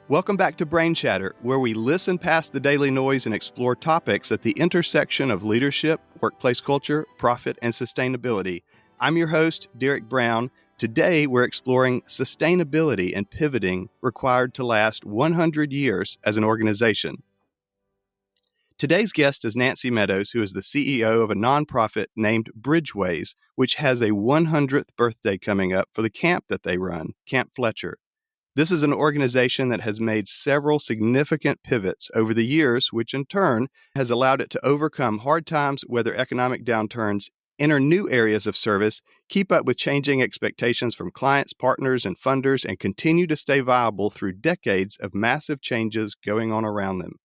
Welcome back to Brain Chatter, where we listen past the daily noise and explore topics at the intersection of leadership, workplace culture, profit, and sustainability. I'm your host, Derek Brown. Today, we're exploring sustainability and pivoting required to last 100 years as an organization. Today's guest is Nancy Meadows, who is the CEO of a nonprofit named BridgeWays, which has a 100th birthday coming up for the camp that they run, Camp Fletcher. This is an organization that has made several significant pivots over the years, which in turn has allowed it to overcome hard times, weather economic downturns, enter new areas of service, keep up with changing expectations from clients, partners, and funders, and continue to stay viable through decades of massive changes going on around them.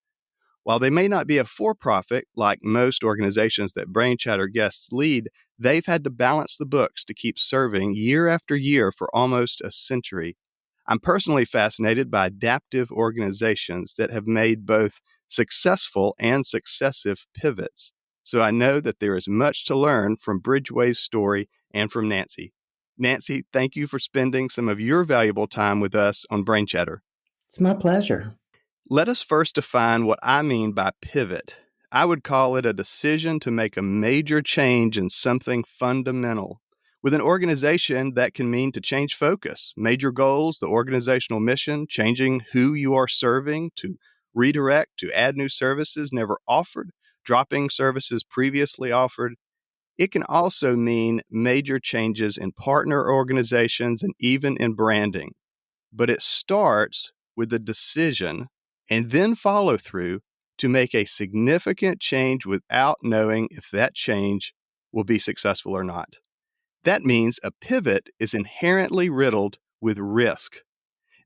While they may not be a for-profit like most organizations that Brain Chatter guests lead, they've had to balance the books to keep serving year after year for almost a century. I'm personally fascinated by adaptive organizations that have made both successful and successive pivots. So I know that there is much to learn from BridgeWays' story and from Nancy. Nancy, thank you for spending some of your valuable time with us on Brain Chatter. It's my pleasure. Let us first define what I mean by pivot. I would call it a decision to make a major change in something fundamental. With an organization, that can mean to change focus, major goals, the organizational mission, changing who you are serving, to redirect, to add new services never offered, dropping services previously offered. It can also mean major changes in partner organizations and even in branding. But it starts with the decision and then follow through to make a significant change without knowing if that change will be successful or not. That means a pivot is inherently riddled with risk.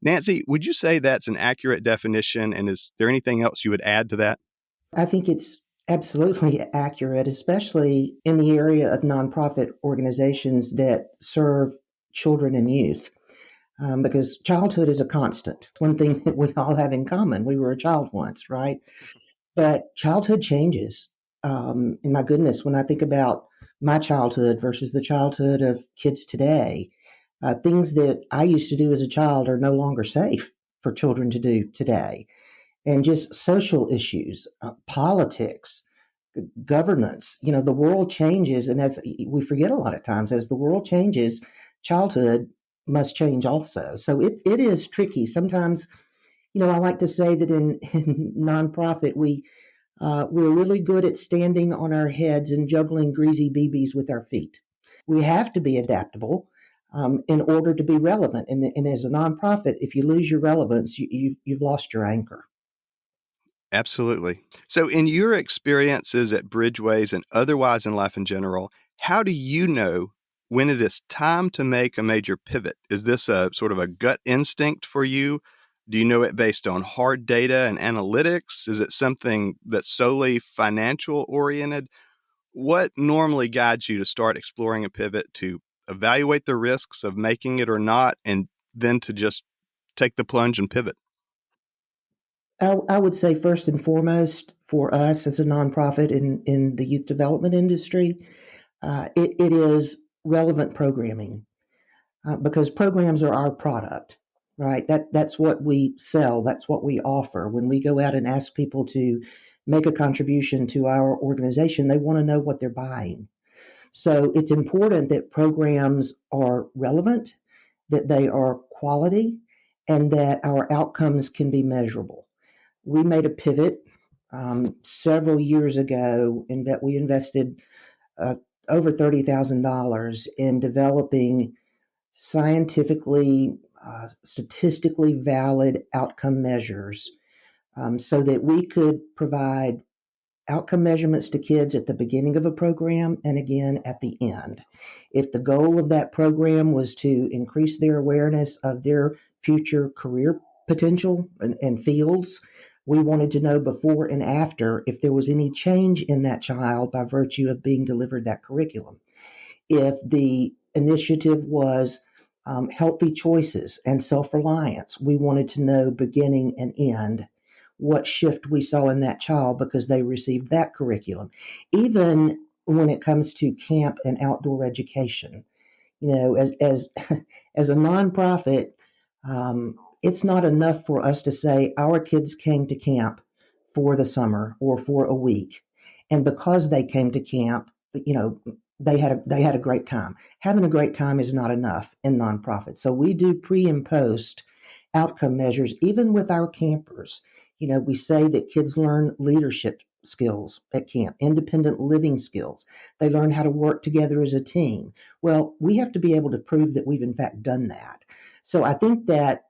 Nancy, would you say that's an accurate definition, and is there anything else you would add to that? I think it's absolutely accurate, especially in the area of nonprofit organizations that serve children and youth, because childhood is a constant. One thing that we all have in common, we were a child once, right? But childhood changes. And my goodness, when I think about my childhood versus the childhood of kids today, things that I used to do as a child are no longer safe for children to do today. And just social issues, politics, governance, the world changes. And as we forget a lot of times, as the world changes, childhood must change also. So it is tricky. Sometimes, I like to say that in nonprofit, we're really good at standing on our heads and juggling greasy BBs with our feet. We have to be adaptable in order to be relevant. And as a nonprofit, if you lose your relevance, you've lost your anchor. Absolutely. So in your experiences at BridgeWays and otherwise in life in general, how do you know when it is time to make a major pivot? Is this a sort of a gut instinct for you? Do you know it based on hard data and analytics? Is it something that's solely financial oriented? What normally guides you to start exploring a pivot, to evaluate the risks of making it or not, and then to just take the plunge and pivot? I would say first and foremost for us as a nonprofit in the youth development industry, it is relevant programming because programs are our product, right? That's what we sell. That's what we offer. When we go out and ask people to make a contribution to our organization, they want to know what they're buying. So it's important that programs are relevant, that they are quality, and that our outcomes can be measurable. We made a pivot several years ago in that we invested over $30,000 in developing scientifically, statistically valid outcome measures so that we could provide outcome measurements to kids at the beginning of a program and again at the end. If the goal of that program was to increase their awareness of their future career potential and fields, we wanted to know before and after if there was any change in that child by virtue of being delivered that curriculum. If the initiative was healthy choices and self-reliance, we wanted to know beginning and end what shift we saw in that child because they received that curriculum. Even when it comes to camp and outdoor education, as as a nonprofit, it's not enough for us to say our kids came to camp for the summer or for a week, and because they came to camp, they had a great time. Having a great time is not enough in nonprofits. So we do pre and post outcome measures, even with our campers. We say that kids learn leadership skills at camp, independent living skills. They learn how to work together as a team. Well, we have to be able to prove that we've in fact done that. So I think that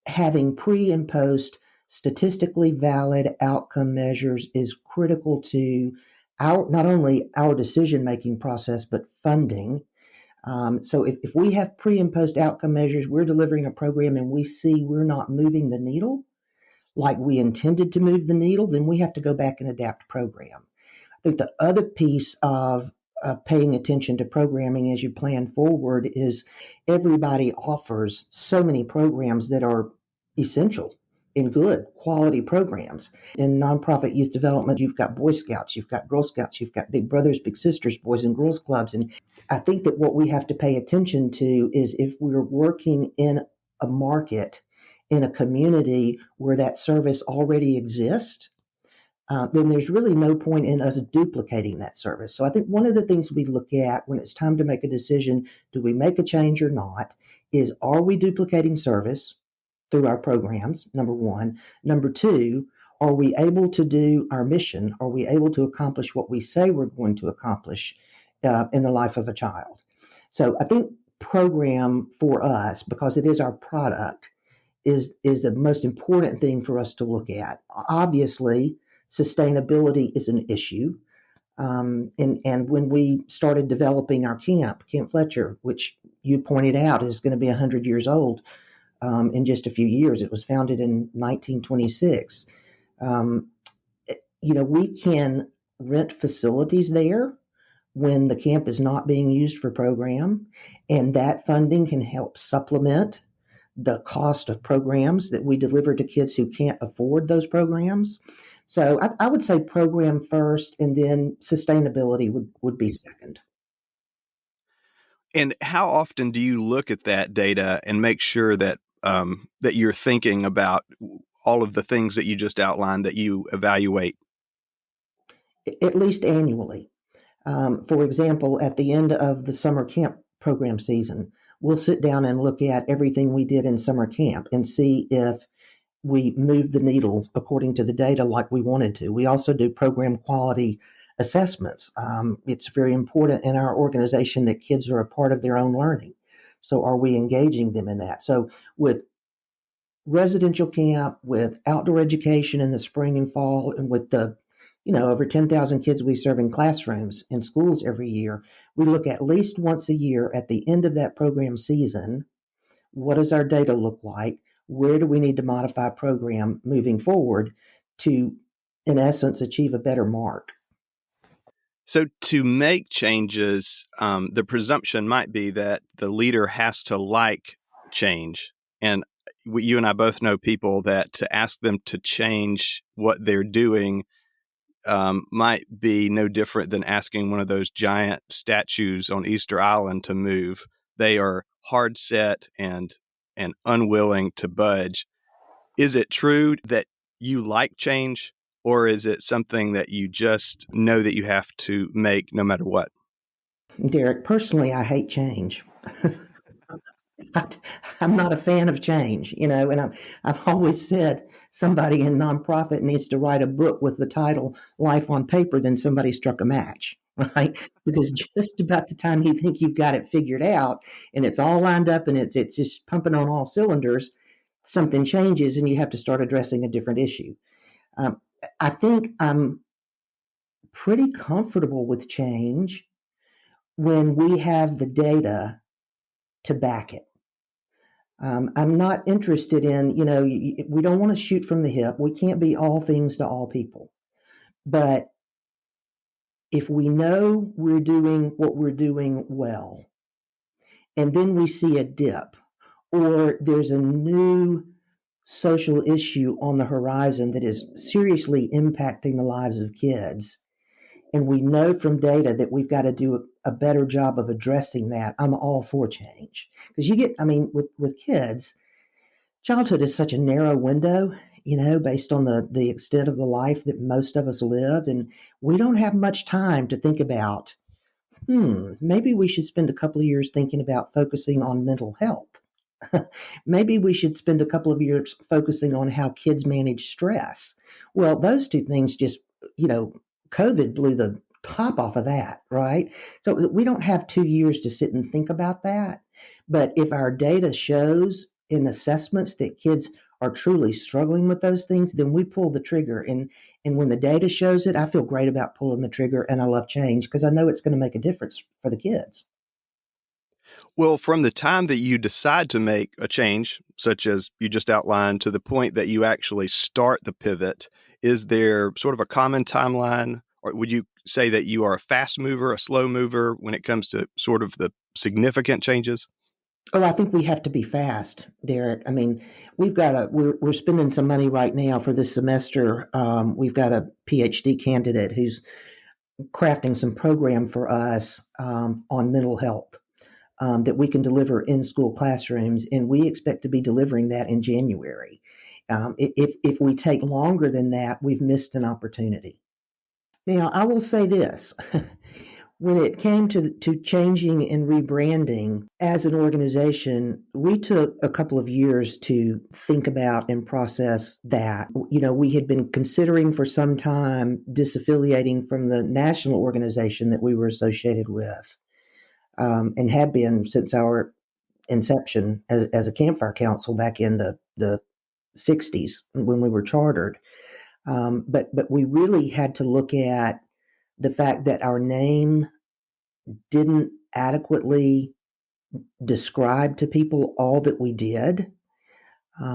having pre and post statistically valid outcome measures is critical to our not only our decision making process but funding. So if we have pre and post outcome measures, we're delivering a program and we see we're not moving the needle like we intended to move the needle, then we have to go back and adapt program. I think the other piece of paying attention to programming as you plan forward is everybody offers so many programs that are essential and good quality programs. In nonprofit youth development, you've got Boy Scouts, you've got Girl Scouts, you've got Big Brothers, Big Sisters, Boys and Girls Clubs. And I think that what we have to pay attention to is if we're working in a market, in a community where that service already exists, then there's really no point in us duplicating that service. So I think one of the things we look at when it's time to make a decision, do we make a change or not, is are we duplicating service through our programs, number one. Number two, are we able to do our mission? Are we able to accomplish what we say we're going to accomplish in the life of a child? So I think program for us, because it is our product, is the most important thing for us to look at. Obviously, sustainability is an issue. And when we started developing our Camp Fletcher, which you pointed out is going to be 100 years old in just a few years. It was founded in 1926. We can rent facilities there when the camp is not being used for program, and that funding can help supplement the cost of programs that we deliver to kids who can't afford those programs. So I would say program first, and then sustainability would be second. And how often do you look at that data and make sure that that you're thinking about all of the things that you just outlined that you evaluate? At least annually. For example, at the end of the summer camp program season, we'll sit down and look at everything we did in summer camp and see if we moved the needle according to the data like we wanted to. We also do program quality assessments. It's very important in our organization that kids are a part of their own learning. So are we engaging them in that? So with residential camp, with outdoor education in the spring and fall, and with the over 10,000 kids we serve in classrooms in schools every year, we look at least once a year at the end of that program season. What does our data look like? Where do we need to modify program moving forward to, in essence, achieve a better mark? So to make changes, the presumption might be that the leader has to like change. And you and I both know people that to ask them to change what they're doing might be no different than asking one of those giant statues on Easter Island to move. They are hard set and unwilling to budge. Is it true that you like change, or is it something that you just know that you have to make no matter what? Derek, personally, I hate change. I'm not a fan of change, and I've always said somebody in nonprofit needs to write a book with the title Life on Paper, then somebody struck a match, right? Because just about the time you think you've got it figured out and it's all lined up and it's just pumping on all cylinders, something changes and you have to start addressing a different issue. Um, I think I'm pretty comfortable with change when we have the data to back it. I'm not interested in, we don't want to shoot from the hip. We can't be all things to all people. But if we know we're doing what we're doing well, and then we see a dip, or there's a new social issue on the horizon that is seriously impacting the lives of kids, and we know from data that we've got to do a better job of addressing that, I'm all for change. Because with kids, Childhood is such a narrow window, based on the extent of the life that most of us live. And we don't have much time to think about, maybe we should spend a couple of years thinking about focusing on mental health. Maybe we should spend a couple of years focusing on how kids manage stress. Well, those two things just, you know, COVID blew the top off of that, right? So we don't have 2 years to sit and think about that. But if our data shows in assessments that kids are truly struggling with those things, then we pull the trigger. And when the data shows it, I feel great about pulling the trigger, and I love change because I know it's going to make a difference for the kids. Well, from the time that you decide to make a change, such as you just outlined, to the point that you actually start the pivot, is there sort of a common timeline? Or would you say that you are a fast mover, a slow mover when it comes to sort of the significant changes? Oh, I think we have to be fast, Derek. I mean, we're spending some money right now for this semester. We've got a PhD candidate who's crafting some program for us on mental health that we can deliver in school classrooms, and we expect to be delivering that in January. If we take longer than that, we've missed an opportunity. Now, I will say this. When it came to changing and rebranding as an organization, we took a couple of years to think about and process that. We had been considering for some time disaffiliating from the national organization that we were associated with, and had been since our inception as a campfire council back in the 60s when we were chartered. But we really had to look at the fact that our name didn't adequately describe to people all that we did.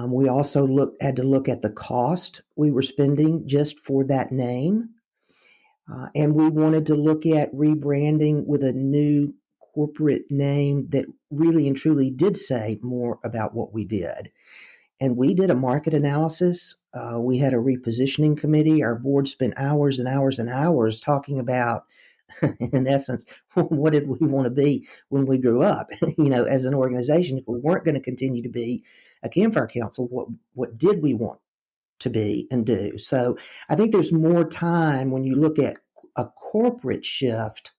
We also had to look at the cost we were spending just for that name. And we wanted to look at rebranding with a new corporate name that really and truly did say more about what we did. And we did a market analysis. We had a repositioning committee. Our board spent hours and hours and hours talking about, in essence, what did we want to be when we grew up? As an organization, if we weren't going to continue to be a campfire council, what did we want to be and do? So I think there's more time when you look at a corporate shift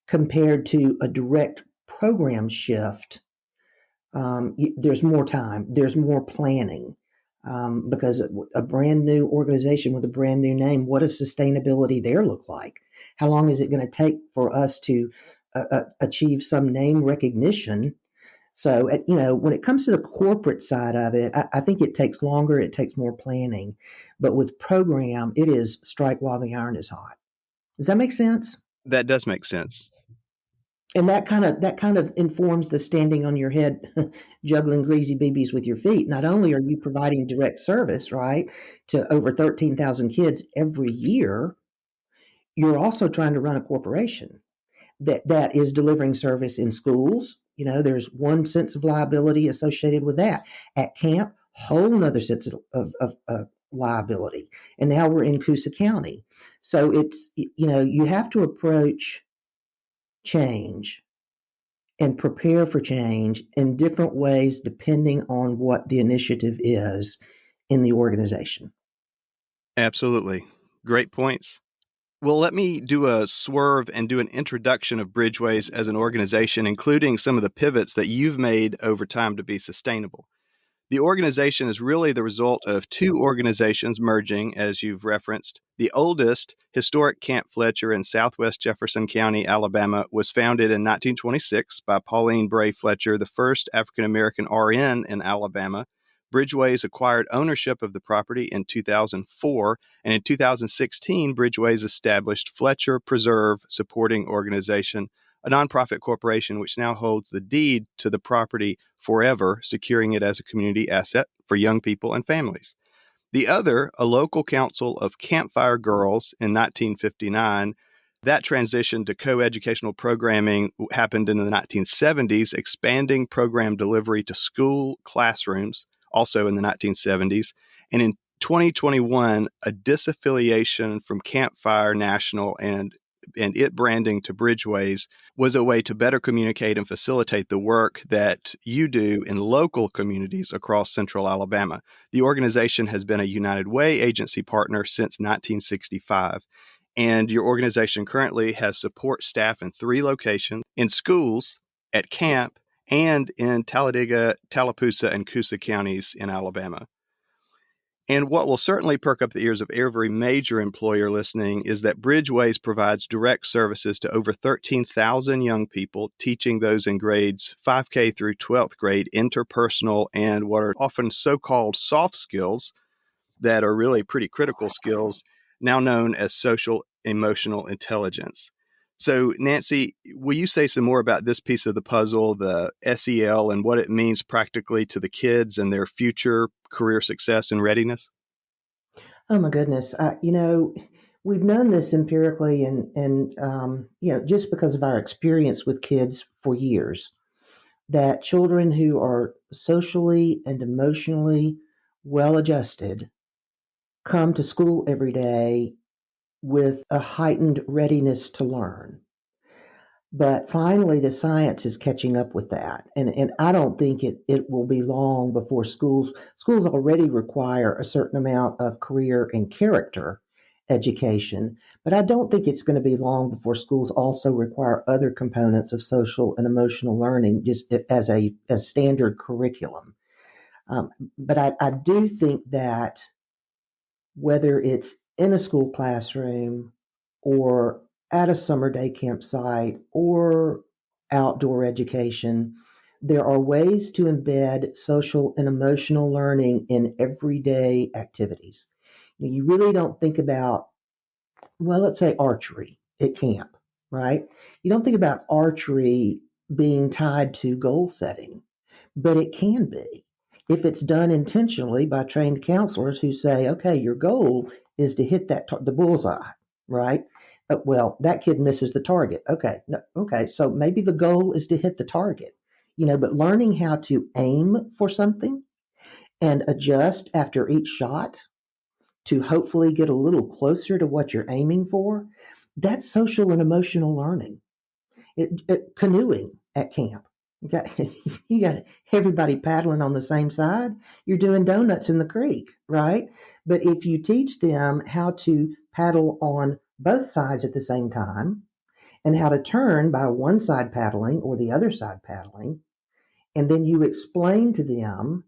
compared to a direct program shift. There's more time, there's more planning, because a brand new organization with a brand new name, what does sustainability there look like? How long is it going to take for us to achieve some name recognition? So, when it comes to the corporate side of it, I think it takes longer, it takes more planning. But with program, it is strike while the iron is hot. Does that make sense? That does make sense. And that kind of informs the standing on your head, juggling greasy BBs with your feet. Not only are you providing direct service, right, to over 13,000 kids every year, you're also trying to run a corporation that is delivering service in schools. There's one sense of liability associated with that. At camp, whole nother sense of liability. And now we're in Coosa County. So it's, you have to approach change and prepare for change in different ways depending on what the initiative is in the organization. Absolutely. Great points. Well, let me do a swerve and do an introduction of BridgeWays as an organization, including some of the pivots that you've made over time to be sustainable. The organization is really the result of two organizations merging, as you've referenced. The oldest, historic Camp Fletcher in southwest Jefferson County, Alabama, was founded in 1926 by Pauline Bray Fletcher, the first African-American RN in Alabama. BridgeWays acquired ownership of the property in 2004, and in 2016, BridgeWays established Fletcher Preserve Supporting Organization, a nonprofit corporation which now holds the deed to the property forever, securing it as a community asset for young people and families. The other, a local council of campfire girls in 1959, that transition to co-educational programming happened in the 1970s, expanding program delivery to school classrooms, also in the 1970s. And in 2021, a disaffiliation from Campfire National and and it branding to BridgeWays was a way to better communicate and facilitate the work that you do in local communities across central Alabama. The organization has been a United Way agency partner since 1965. And your organization currently has support staff in 3 locations, in schools, at camp, and in Talladega, Tallapoosa, and Coosa counties in Alabama. And what will certainly perk up the ears of every major employer listening is that BridgeWays provides direct services to over 13,000 young people, teaching those in grades 5K through 12th grade interpersonal and what are often so-called soft skills that are really pretty critical skills, now known as social emotional intelligence. So, Nancy, will you say some more about this piece of the puzzle, the SEL, and what it means practically to the kids and their future career success and readiness? Oh my goodness. We've known this empirically and just because of our experience with kids for years, that children who are socially and emotionally well adjusted come to school every day with a heightened readiness to learn. But finally, the science is catching up with that. And I don't think it will be long before schools already require a certain amount of career and character education. But I don't think it's going to be long before schools also require other components of social and emotional learning just as standard curriculum. But I do think that whether it's in a school classroom or at a summer day campsite or outdoor education, there are ways to embed social and emotional learning in everyday activities. You really don't think about, well, let's say archery at camp, right? You don't think about archery being tied to goal setting, but it can be if it's done intentionally by trained counselors who say, okay, your goal is to hit the bullseye, right? Well, that kid misses the target. Okay, no, okay, so maybe the goal is to hit the target, but learning how to aim for something and adjust after each shot to hopefully get a little closer to what you're aiming for, that's social and emotional learning. Canoeing at camp. You got everybody paddling on the same side. You're doing donuts in the creek, right? But if you teach them how to paddle on both sides at the same time and how to turn by one side paddling or the other side paddling, and then you explain to them,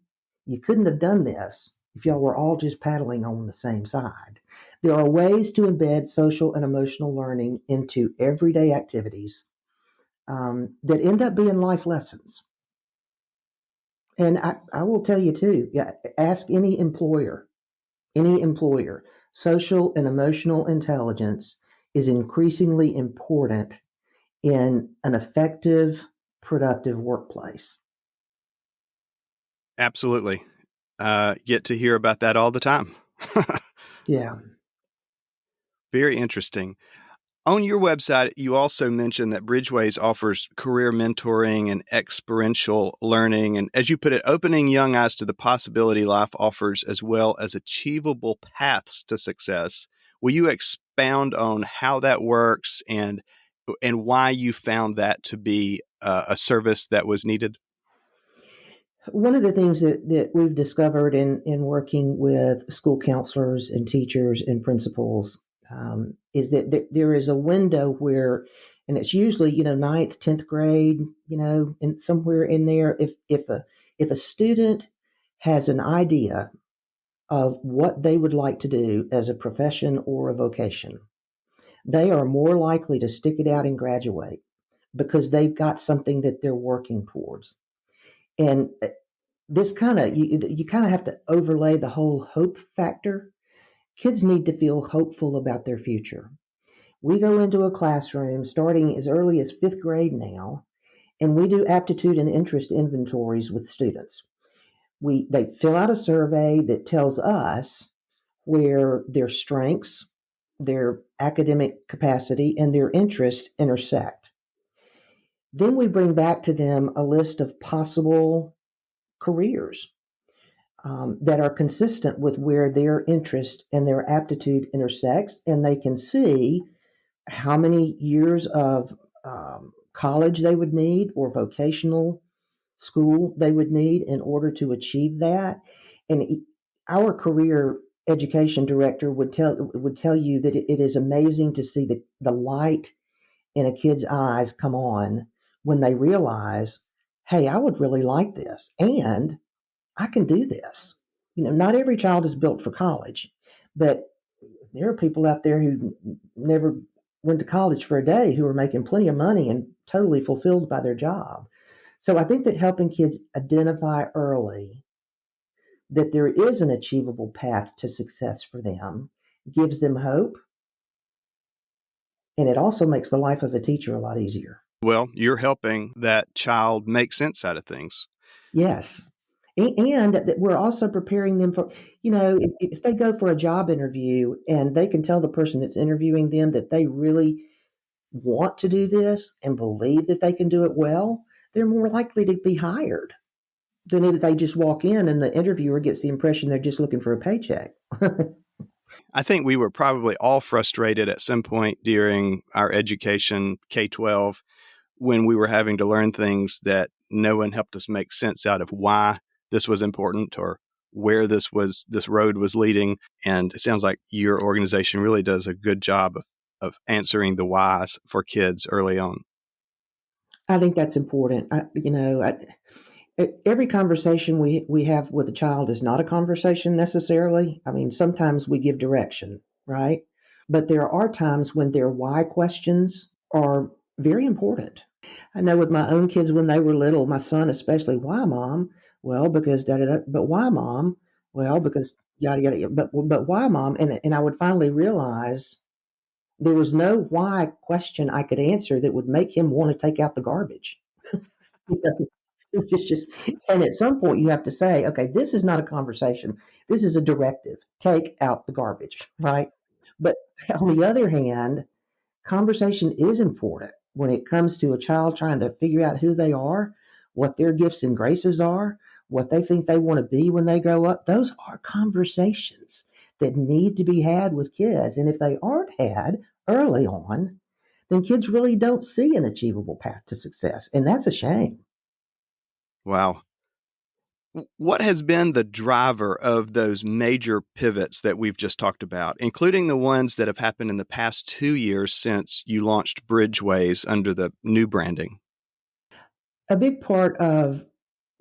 you couldn't have done this if y'all were all just paddling on the same side. There are ways to embed social and emotional learning into everyday activities that end up being life lessons. And I will tell you too, yeah, ask any employer, social and emotional intelligence is increasingly important in an effective, productive workplace. Absolutely. Get to hear about that all the time. Yeah. Very interesting. On your website, you also mentioned that BridgeWays offers career mentoring and experiential learning. And as you put it, opening young eyes to the possibility life offers as well as achievable paths to success. Will you expound on how that works and why you found that to be a service that was needed? One of the things that we've discovered in working with school counselors and teachers and principals is that there is a window where, and it's usually ninth, 10th grade, and somewhere in there, if a student has an idea of what they would like to do as a profession or a vocation, they are more likely to stick it out and graduate because they've got something that they're working towards. And this you kind of have to overlay the whole hope factor. Kids need to feel hopeful about their future. We go into a classroom starting as early as 5th grade now, and we do aptitude and interest inventories with students. They fill out a survey that tells us where their strengths, their academic capacity, and their interests intersect. Then we bring back to them a list of possible careers that are consistent with where their interest and their aptitude intersects, and they can see how many years of college they would need or vocational school they would need in order to achieve that. And our career education director would tell you that it is amazing to see the light in a kid's eyes come on when they realize, hey, I would really like this and I can do this. Not every child is built for college, but there are people out there who never went to college for a day who are making plenty of money and totally fulfilled by their job. So I think that helping kids identify early that there is an achievable path to success for them gives them hope, and it also makes the life of a teacher a lot easier. Well, you're helping that child make sense out of things. Yes. And that we're also preparing them for, if they go for a job interview and they can tell the person that's interviewing them that they really want to do this and believe that they can do it well, they're more likely to be hired than if they just walk in and the interviewer gets the impression they're just looking for a paycheck. I think we were probably all frustrated at some point during our education, K-12, when we were having to learn things that no one helped us make sense out of why this was important or where this road was leading. And it sounds like your organization really does a good job of answering the whys for kids early on. I think that's important. Every conversation we have with a child is not a conversation necessarily. I mean, sometimes we give direction, right? But there are times when their why questions are very important. I know with my own kids when they were little, my son especially, why, mom? Well, because da da da. But why, mom? Well, because yada yada. But why, mom? And I would finally realize there was no why question I could answer that would make him want to take out the garbage. It's just, and at some point you have to say, okay, this is not a conversation. This is a directive. Take out the garbage, right? But on the other hand, conversation is important when it comes to a child trying to figure out who they are, what their gifts and graces are, what they think they want to be when they grow up. Those are conversations that need to be had with kids. And if they aren't had early on, then kids really don't see an achievable path to success. And that's a shame. Wow. What has been the driver of those major pivots that we've just talked about, including the ones that have happened in the past 2 years since you launched BridgeWays under the new branding? A big part of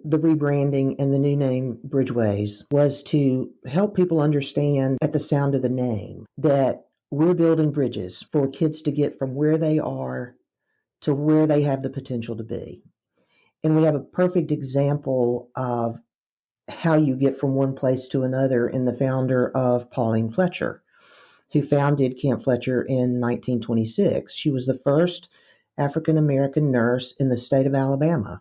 the rebranding and the new name BridgeWays was to help people understand at the sound of the name that we're building bridges for kids to get from where they are to where they have the potential to be. And we have a perfect example of how you get from one place to another in the founder of Pauline Fletcher, who founded Camp Fletcher in 1926. She was the first African American nurse in the state of Alabama.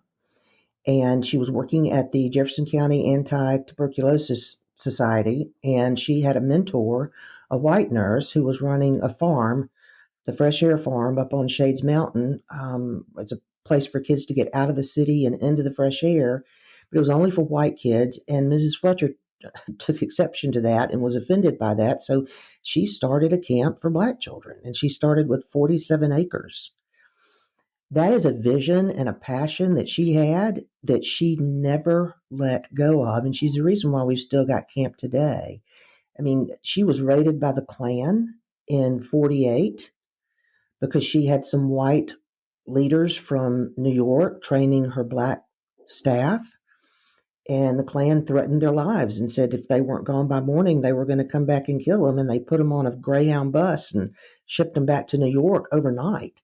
And she was working at the Jefferson County Anti-Tuberculosis Society, and she had a mentor, a white nurse who was running a farm, the Fresh Air Farm up on Shades Mountain. It's a place for kids to get out of the city and into the fresh air, but it was only for white kids. And Mrs. Fletcher took exception to that and was offended by that. So she started a camp for black children, and she started with 47 acres. That is a vision and a passion that she had that she never let go of. And she's the reason why we've still got camp today. I mean, she was raided by the Klan in 48 because she had some white leaders from New York training her black staff. And the Klan threatened their lives and said if they weren't gone by morning, they were going to come back and kill them. And they put them on a Greyhound bus and shipped them back to New York overnight.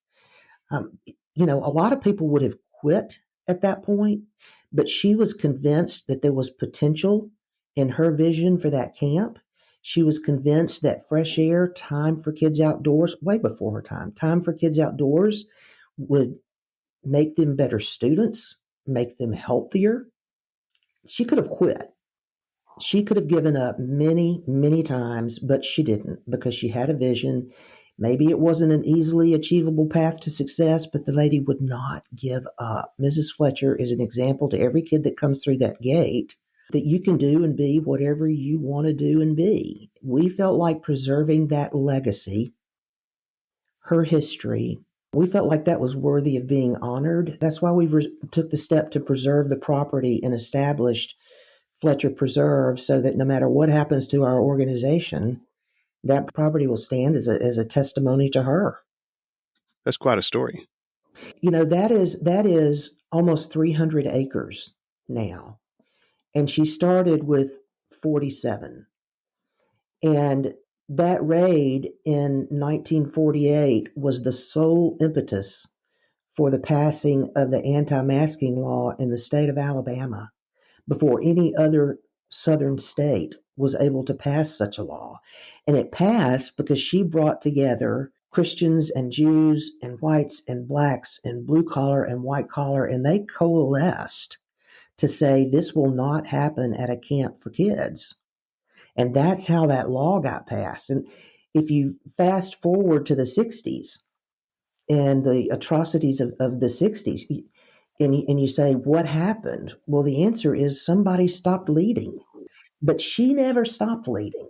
Um, a lot of people would have quit at that point, but she was convinced that there was potential in her vision for that camp. She was convinced that fresh air, time for kids outdoors, way before her time for kids outdoors would make them better students, make them healthier. She could have quit. She could have given up many, many times, but she didn't because she had a vision. Maybe it wasn't an easily achievable path to success, but the lady would not give up. Mrs. Fletcher is an example to every kid that comes through that gate that you can do and be whatever you want to do and be. We felt like preserving that legacy her history. We felt like that was worthy of being honored. That's why we took the step to preserve the property and established Fletcher Preserve so that no matter what happens to our organization, that property will stand as a testimony to her. That's quite a story. That is almost 300 acres now. And she started with 47. And that raid in 1948 was the sole impetus for the passing of the anti-masking law in the state of Alabama before any other southern state was able to pass such a law. And it passed because she brought together Christians and Jews and whites and blacks and blue collar and white collar, and they coalesced to say this will not happen at a camp for kids. And that's how that law got passed. And if you fast forward to the 60s and the atrocities of the 60s, and you say, what happened? Well, the answer is somebody stopped leading. But she never stopped leading.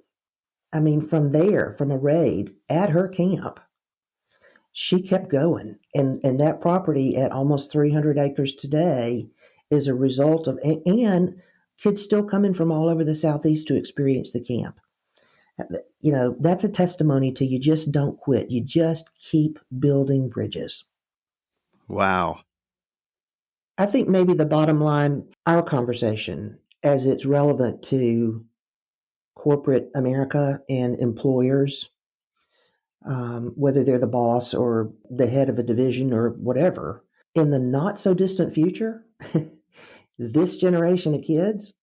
I mean, from there, from a raid at her camp, she kept going. And that property at almost 300 acres today is a result of, and kids still coming from all over the Southeast to experience the camp. That's a testimony to you just don't quit. You just keep building bridges. Wow. I think maybe the bottom line, our conversation, as it's relevant to corporate America and employers, whether they're the boss or the head of a division or whatever, in the not so distant future, this generation of kids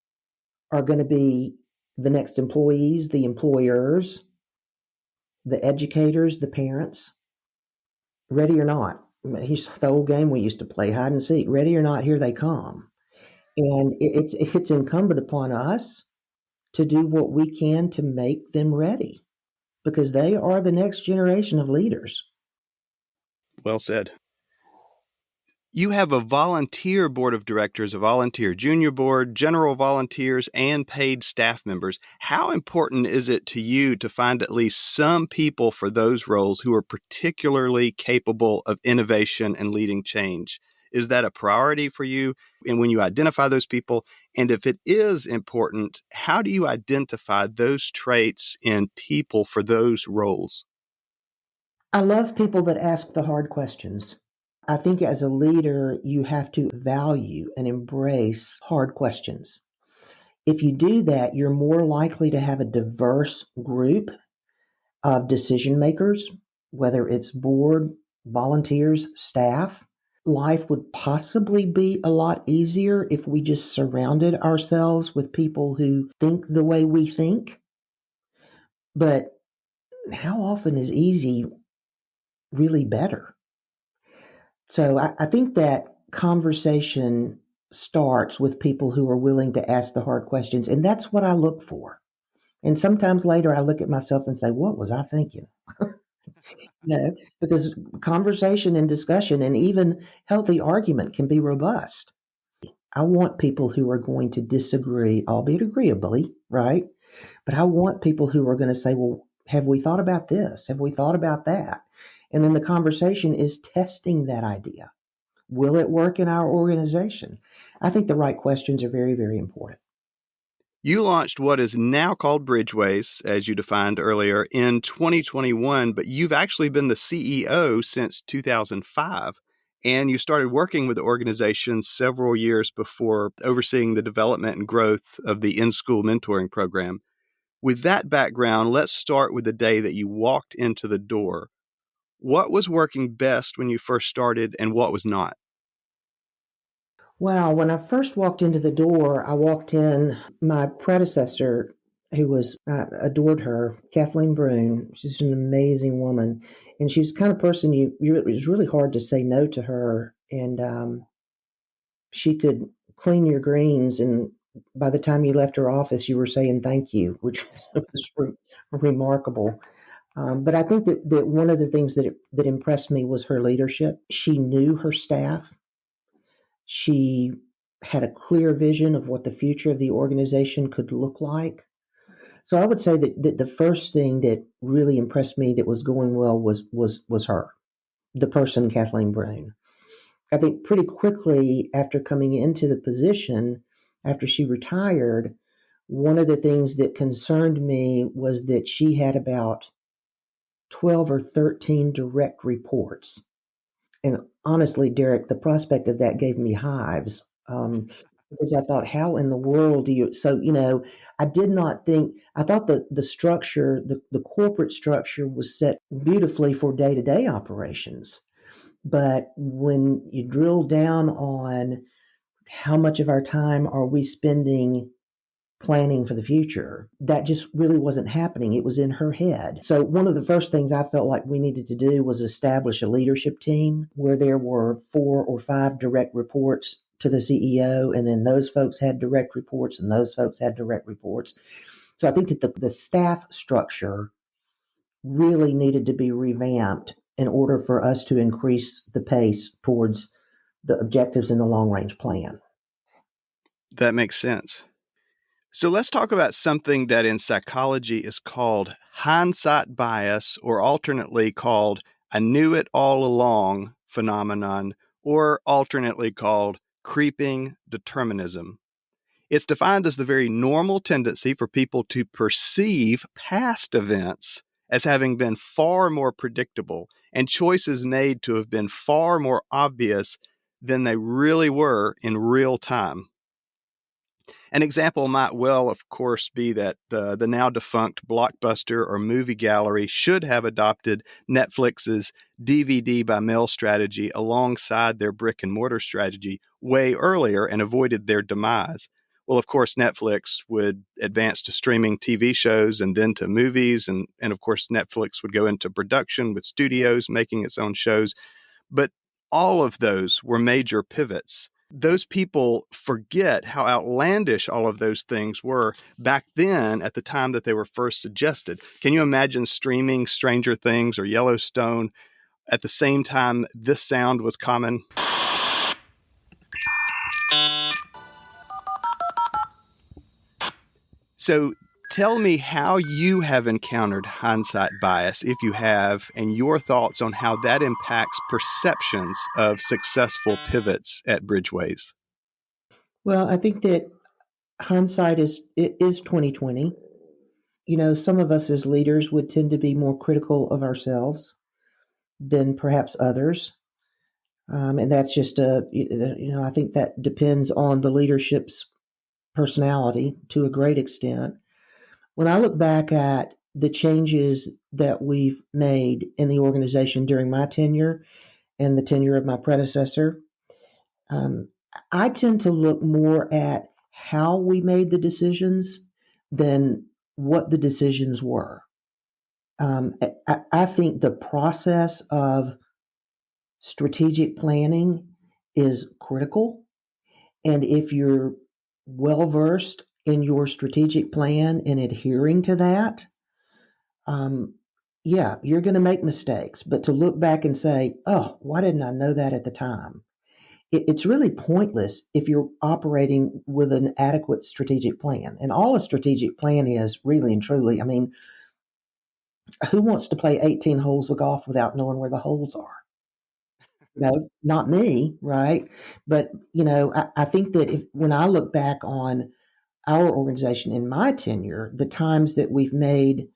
are going to be the next employees, the employers, the educators, the parents. Ready or not, here's the old game we used to play, hide and seek. Ready or not, here they come. And it's incumbent upon us to do what we can to make them ready, because they are the next generation of leaders. Well said. You have a volunteer board of directors, a volunteer junior board, general volunteers, and paid staff members. How important is it to you to find at least some people for those roles who are particularly capable of innovation and leading change? Is that a priority for you? And when you identify those people, and if it is important, how do you identify those traits in people for those roles? I love people that ask the hard questions. I think as a leader, you have to value and embrace hard questions. If you do that, you're more likely to have a diverse group of decision makers, whether it's board, volunteers, staff. Life would possibly be a lot easier if we just surrounded ourselves with people who think the way we think. But how often is easy really better? So I think that conversation starts with people who are willing to ask the hard questions. And that's what I look for. And sometimes later I look at myself and say, what was I thinking? Because conversation and discussion and even healthy argument can be robust. I want people who are going to disagree, albeit agreeably, right? But I want people who are going to say, well, have we thought about this? Have we thought about that? And then the conversation is testing that idea. Will it work in our organization? I think the right questions are very, very important. You launched what is now called BridgeWays, as you defined earlier, in 2021, but you've actually been the CEO since 2005. And you started working with the organization several years before overseeing the development and growth of the in-school mentoring program. With that background, let's start with the day that you walked into the door. What was working best when you first started and what was not? Wow, when I first walked into the door, I walked in, my predecessor, I adored her, Kathleen Brune. She's an amazing woman. And she's the kind of person it was really hard to say no to her. And she could clean your greens. And by the time you left her office, you were saying thank you, which was remarkable. But I think that one of the things that impressed me was her leadership. She knew her staff. She had a clear vision of what the future of the organization could look like. So I would say that the first thing that really impressed me that was going well was her, the person, Kathleen Brown. I think pretty quickly after coming into the position, after she retired, one of the things that concerned me was that she had about 12 or 13 direct reports. And honestly, Derek, the prospect of that gave me hives, because I thought, how in the world do you? So, I did not think, I thought the structure, the corporate structure was set beautifully for day to day operations. But when you drill down on how much of our time are we spending planning for the future, that just really wasn't happening. It was in her head. So one of the first things I felt like we needed to do was establish a leadership team where there were 4 or 5 direct reports to the CEO, and then those folks had direct reports and those folks had direct reports. So I think that the staff structure really needed to be revamped in order for us to increase the pace towards the objectives in the long range plan. That makes sense. So let's talk about something that in psychology is called hindsight bias, or alternately called I knew it all along phenomenon, or alternately called creeping determinism. It's defined as the very normal tendency for people to perceive past events as having been far more predictable and choices made to have been far more obvious than they really were in real time. An example might well, of course, be that the now defunct Blockbuster or Movie Gallery should have adopted Netflix's DVD by mail strategy alongside their brick and mortar strategy way earlier and avoided their demise. Well, of course, Netflix would advance to streaming TV shows and then to movies. And of course, Netflix would go into production with studios making its own shows. But all of those were major pivots. Those people forget how outlandish all of those things were back then at the time that they were first suggested. Can you imagine streaming Stranger Things or Yellowstone at the same time this sound was common? So tell me how you have encountered hindsight bias, if you have, and your thoughts on how that impacts perceptions of successful pivots at BridgeWays. Well, I think that hindsight is 2020. Some of us as leaders would tend to be more critical of ourselves than perhaps others. And that's just I think that depends on the leadership's personality to a great extent. When I look back at the changes that we've made in the organization during my tenure and the tenure of my predecessor, um, I tend to look more at how we made the decisions than what the decisions were. I think the process of strategic planning is critical. And if you're well versed in your strategic plan and adhering to that, um, yeah, you're going to make mistakes. But to look back and say, oh, why didn't I know that at the time? It's really pointless if you're operating with an adequate strategic plan. And all a strategic plan is, really and truly, I mean, who wants to play 18 holes of golf without knowing where the holes are? Not me, right? But, I think that when I look back on our organization in my tenure, the times that we've made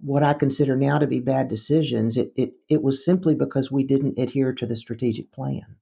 what I consider now to be bad decisions, it was simply because we didn't adhere to the strategic plan.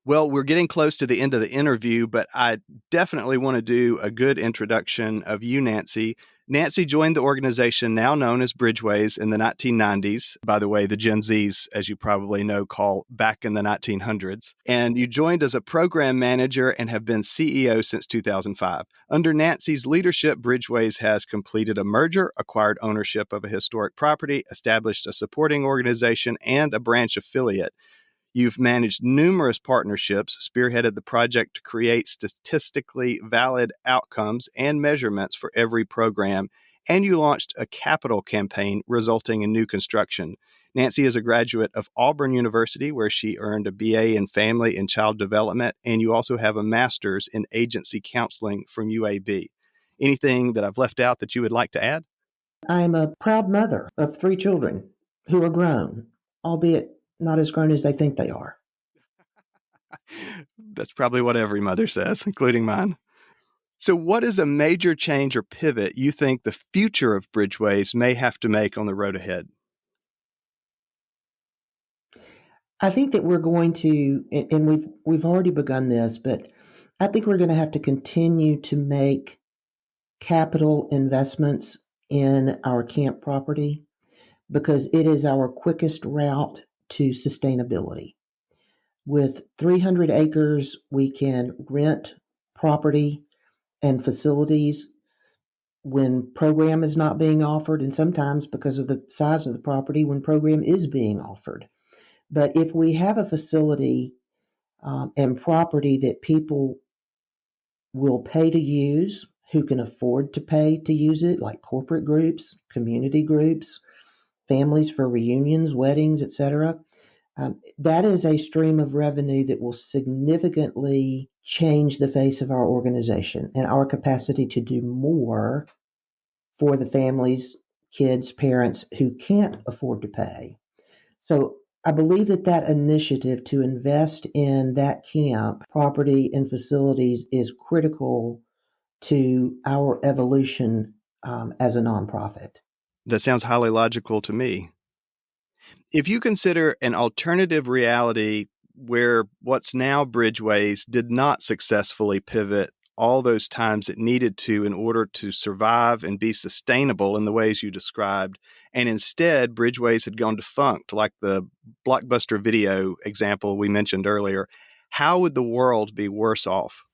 Well, we're getting close to the end of the interview, but I definitely want to do a good introduction of you, Nancy. Nancy joined the organization now known as BridgeWays in the 1990s. By the way, the Gen Zs, as you probably know, call back in the 1900s. And you joined as a program manager and have been CEO since 2005. Under Nancy's leadership, BridgeWays has completed a merger, acquired ownership of a historic property, established a supporting organization, and a branch affiliate. You've managed numerous partnerships, spearheaded the project to create statistically valid outcomes and measurements for every program, and you launched a capital campaign resulting in new construction. Nancy is a graduate of Auburn University, where she earned a BA in Family and Child Development, and you also have a master's in agency counseling from UAB. Anything that I've left out that you would like to add? I'm a proud mother of 3 children who are grown, albeit not as grown as they think they are. That's probably what every mother says, including mine. So, what is a major change or pivot you think the future of BridgeWays may have to make on the road ahead? I think that we're going to, and we've already begun this, but I think we're going to have to continue to make capital investments in our camp property because it is our quickest route to sustainability. With 300 acres, we can rent property and facilities when program is not being offered, and sometimes because of the size of the property, when program is being offered. But if we have a facility and property that people will pay to use, who can afford to pay to use it, like corporate groups, community groups, families for reunions, weddings, etc., that is a stream of revenue that will significantly change the face of our organization and our capacity to do more for the families, kids, parents who can't afford to pay. So I believe that initiative to invest in that camp property and facilities is critical to our evolution as a nonprofit. That sounds highly logical to me. If you consider an alternative reality where what's now BridgeWays did not successfully pivot all those times it needed to in order to survive and be sustainable in the ways you described, and instead BridgeWays had gone defunct, like the Blockbuster Video example we mentioned earlier, how would the world be worse off?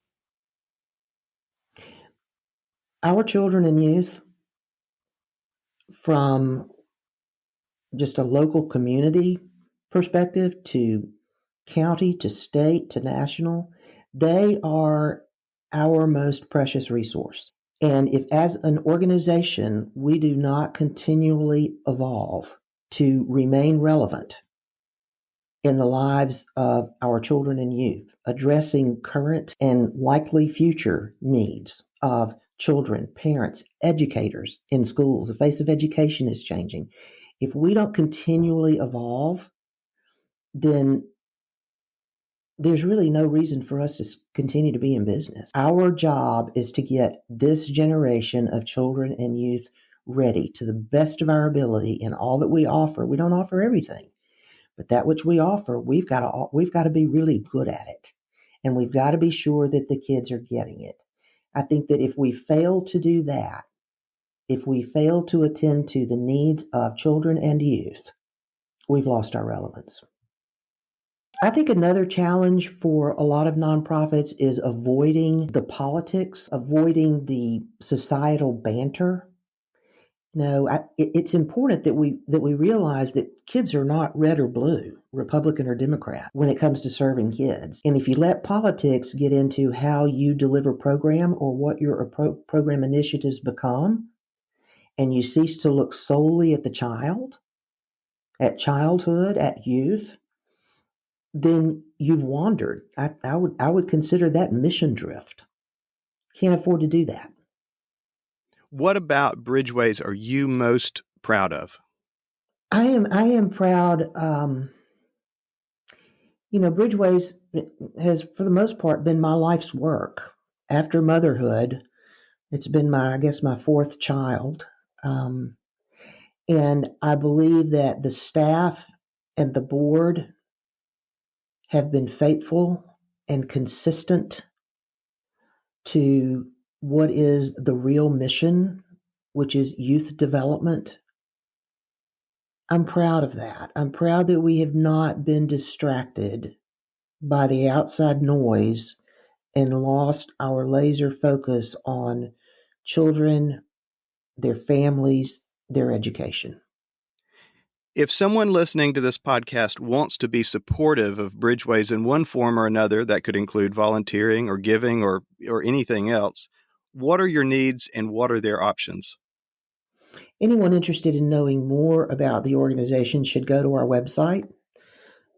Our children and youth, from just a local community perspective to county to state to national, they are our most precious resource. And if, as an organization, we do not continually evolve to remain relevant in the lives of our children and youth, addressing current and likely future needs of children, parents, educators in schools, the face of education is changing. If we don't continually evolve, then there's really no reason for us to continue to be in business. Our job is to get this generation of children and youth ready to the best of our ability in all that we offer. We don't offer everything, but that which we offer, we've got to be really good at it. And we've got to be sure that the kids are getting it. I think that if we fail to do that, if we fail to attend to the needs of children and youth, we've lost our relevance. I think another challenge for a lot of nonprofits is avoiding the politics, avoiding the societal banter. No, it's important that we realize that kids are not red or blue, Republican or Democrat, when it comes to serving kids. And if you let politics get into how you deliver program or what your program initiatives become, and you cease to look solely at the child, at childhood, at youth, then you've wandered. I would consider that mission drift. Can't afford to do that. What about BridgeWays are you most proud of? I am proud. BridgeWays has, for the most part, been my life's work. After motherhood, it's been my fourth child, and I believe that the staff and the board have been faithful and consistent to what is the real mission, which is youth development. I'm proud of that. I'm proud that we have not been distracted by the outside noise and lost our laser focus on children, their families, their education. If someone listening to this podcast wants to be supportive of BridgeWays in one form or another, that could include volunteering or giving or anything else, what are your needs and what are their options? Anyone interested in knowing more about the organization should go to our website,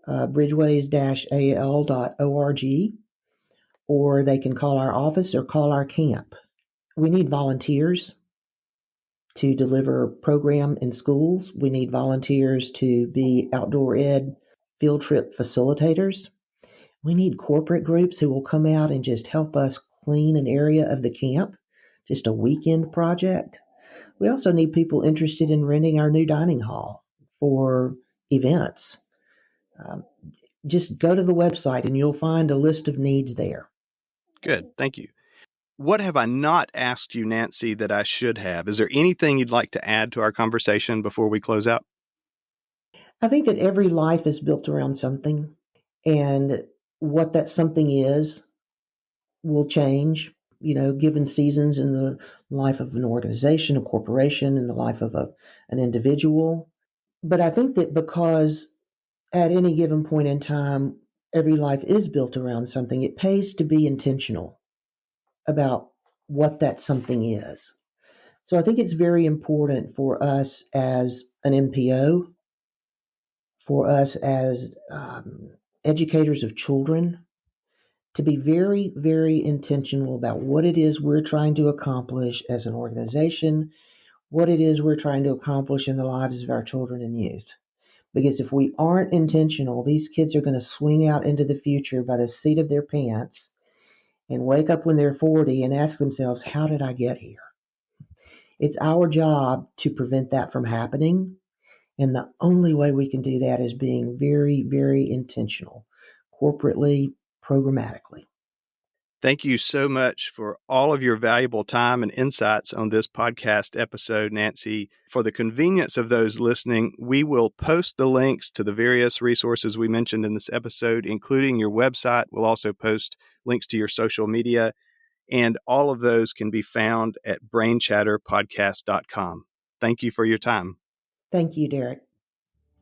bridgeways-al.org, or they can call our office or call our camp. We need volunteers to deliver a program in schools. We need volunteers to be outdoor ed field trip facilitators. We need corporate groups who will come out and just help us clean an area of the camp, just a weekend project. We also need people interested in renting our new dining hall for events. Um, just go to the website and you'll find a list of needs there. Good. Thank you. What have I not asked you, Nancy, that I should have? Is there anything you'd like to add to our conversation before we close out? I think that every life is built around something, and what that something is will change, given seasons in the life of an organization, a corporation, in the life of an individual. But I think that because at any given point in time, every life is built around something, it pays to be intentional about what that something is. So I think it's very important for us as an NPO, for us as educators of children, to be very, very intentional about what it is we're trying to accomplish as an organization, what it is we're trying to accomplish in the lives of our children and youth. Because if we aren't intentional, these kids are going to swing out into the future by the seat of their pants and wake up when they're 40 and ask themselves, how did I get here? It's our job to prevent that from happening. And the only way we can do that is being very, very intentional, corporately, programmatically. Thank you so much for all of your valuable time and insights on this podcast episode, Nancy. For the convenience of those listening, we will post the links to the various resources we mentioned in this episode, including your website. We'll also post links to your social media, and all of those can be found at brainchatterpodcast.com. Thank you for your time. Thank you, Derek.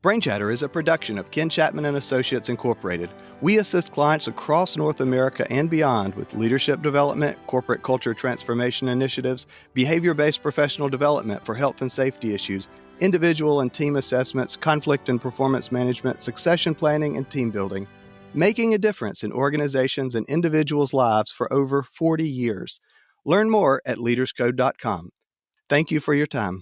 Brain Chatter is a production of Ken Chapman and Associates Incorporated. We assist clients across North America and beyond with leadership development, corporate culture transformation initiatives, behavior-based professional development for health and safety issues, individual and team assessments, conflict and performance management, succession planning, and team building, making a difference in organizations and individuals' lives for over 40 years. Learn more at leaderscode.com. Thank you for your time.